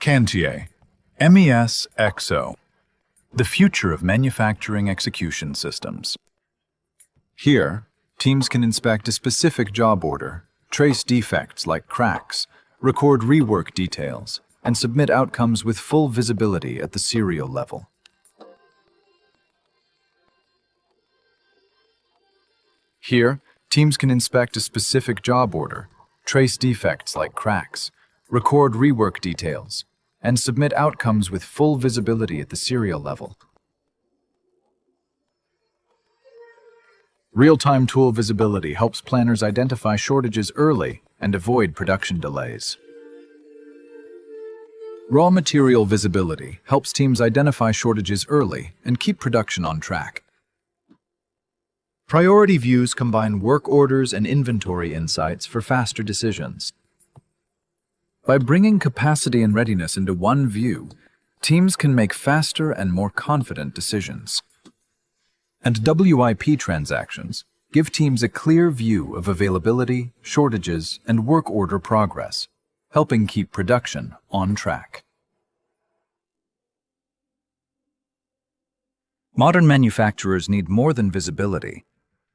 Cantier MES X.0, the future of manufacturing execution systems. Here, teams can inspect a specific job order, trace defects like cracks, record rework details, and submit outcomes with full visibility at the serial level. Here, teams can inspect a specific job order, trace defects like cracks, record rework details, and submit outcomes with full visibility at the serial level. Real-time tool visibility helps planners identify shortages early and avoid production delays. Raw material visibility helps teams identify shortages early and keep production on track. Priority views combine work orders and inventory insights for faster decisions. By bringing capacity and readiness into one view, teams can make faster and more confident decisions. And WIP transactions give teams a clear view of availability, shortages, and work order progress, helping keep production on track. Modern manufacturers need more than visibility.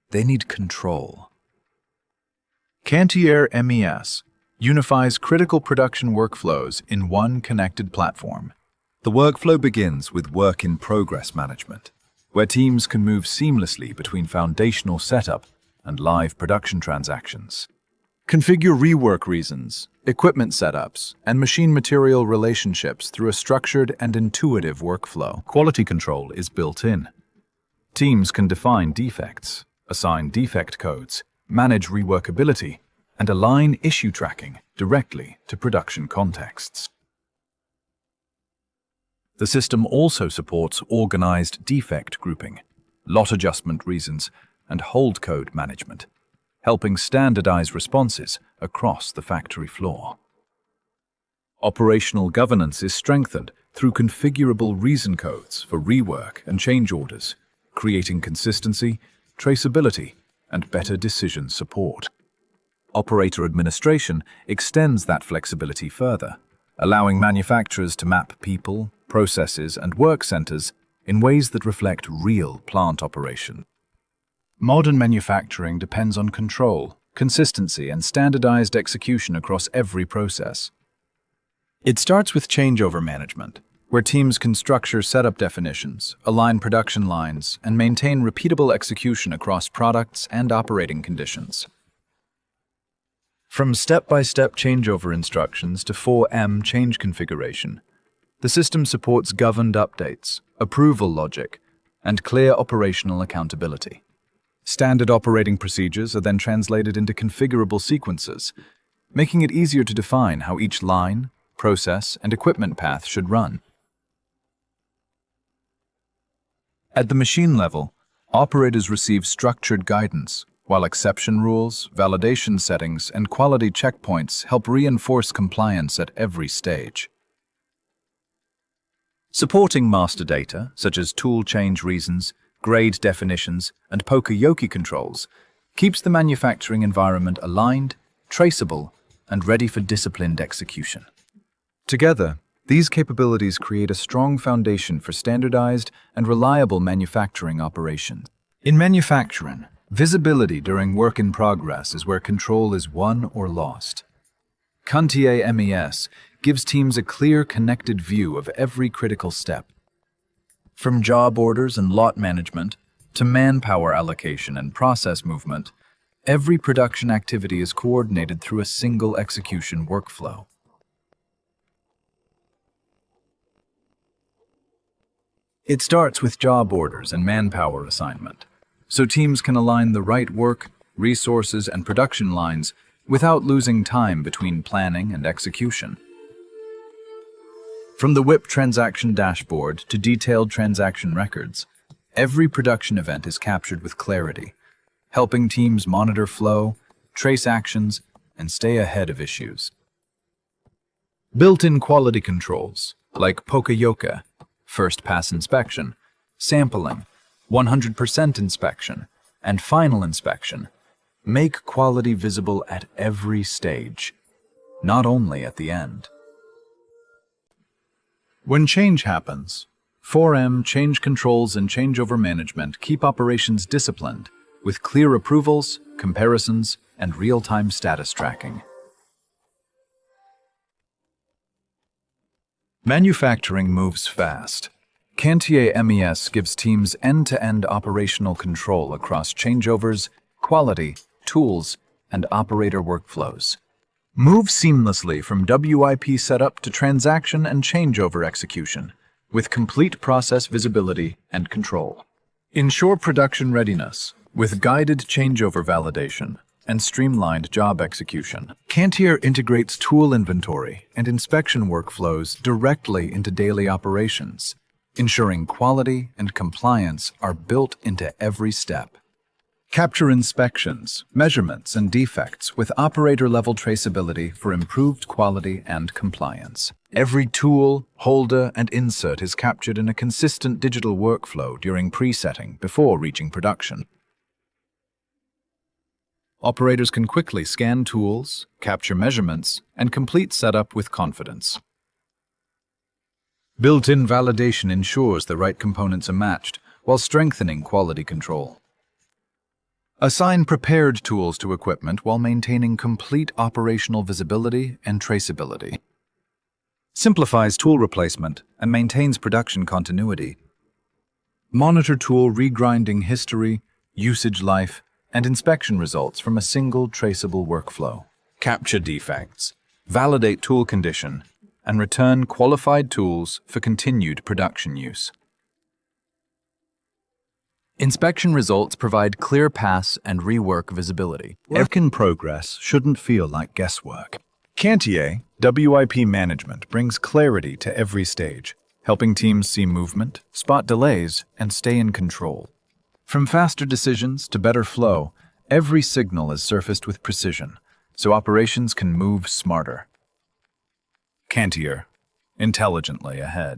They need control. Cantier MES unifies critical production workflows in one connected platform. The workflow begins with work-in-progress management, where teams can move seamlessly between foundational setup and live production transactions. Configure rework reasons, equipment setups, and machine material relationships through a structured and intuitive workflow. Quality control is built in. Teams can define defects, assign defect codes, manage reworkability, and align issue tracking directly to production contexts. The system also supports organized defect grouping, lot adjustment reasons, and hold code management, helping standardize responses across the factory floor. Operational governance is strengthened through configurable reason codes for rework and change orders, creating consistency, traceability, and better decision support. Operator administration extends that flexibility further, allowing manufacturers to map people, processes, and work centers in ways that reflect real plant operation. Modern manufacturing depends on control, consistency, and standardized execution across every process. It starts with changeover management, where teams can structure setup definitions, align production lines, and maintain repeatable execution across products and operating conditions. From step-by-step changeover instructions to 4M change configuration, the system supports governed updates, approval logic, and clear operational accountability. Standard operating procedures are then translated into configurable sequences, making it easier to define how each line, process, and equipment path should run. At the machine level, operators receive structured guidance, while exception rules, validation settings, and quality checkpoints help reinforce compliance at every stage. Supporting master data, such as tool change reasons, grade definitions, and poka-yoke controls, keeps the manufacturing environment aligned, traceable, and ready for disciplined execution. Together, these capabilities create a strong foundation for standardized and reliable manufacturing operations. In manufacturing, visibility during work in progress is where control is won or lost. Cantier MES gives teams a clear, connected view of every critical step. From job orders and lot management to manpower allocation and process movement, every production activity is coordinated through a single execution workflow. It starts with job orders and manpower assignment, so teams can align the right work, resources, and production lines without losing time between planning and execution. From the WIP transaction dashboard to detailed transaction records, every production event is captured with clarity, helping teams monitor flow, trace actions, and stay ahead of issues. Built-in quality controls, like poka-yoke, first pass inspection, sampling, 100% inspection, and final inspection, make quality visible at every stage, not only at the end. When change happens, 4M change controls and changeover management keep operations disciplined with clear approvals, comparisons, and real-time status tracking. Manufacturing moves fast. Cantier MES gives teams end-to-end operational control across changeovers, quality, tools, and operator workflows. Move seamlessly from WIP setup to transaction and changeover execution, with complete process visibility and control. Ensure production readiness with guided changeover validation and streamlined job execution. Cantier integrates tool inventory and inspection workflows directly into daily operations, ensuring quality and compliance are built into every step. Capture inspections, measurements, and defects with operator-level traceability for improved quality and compliance. Every tool, holder, and insert is captured in a consistent digital workflow during presetting before reaching production. Operators can quickly scan tools, capture measurements, and complete setup with confidence. Built-in validation ensures the right components are matched while strengthening quality control. Assign prepared tools to equipment while maintaining complete operational visibility and traceability. Simplifies tool replacement and maintains production continuity. Monitor tool regrinding history, usage life, and inspection results from a single traceable workflow. Capture defects, validate tool condition, and return qualified tools for continued production use. Inspection results provide clear pass and rework visibility. Work in progress shouldn't feel like guesswork. Cantier WIP Management brings clarity to every stage, helping teams see movement, spot delays, and stay in control. From faster decisions to better flow, every signal is surfaced with precision, so operations can move smarter. Cantier, intelligently ahead.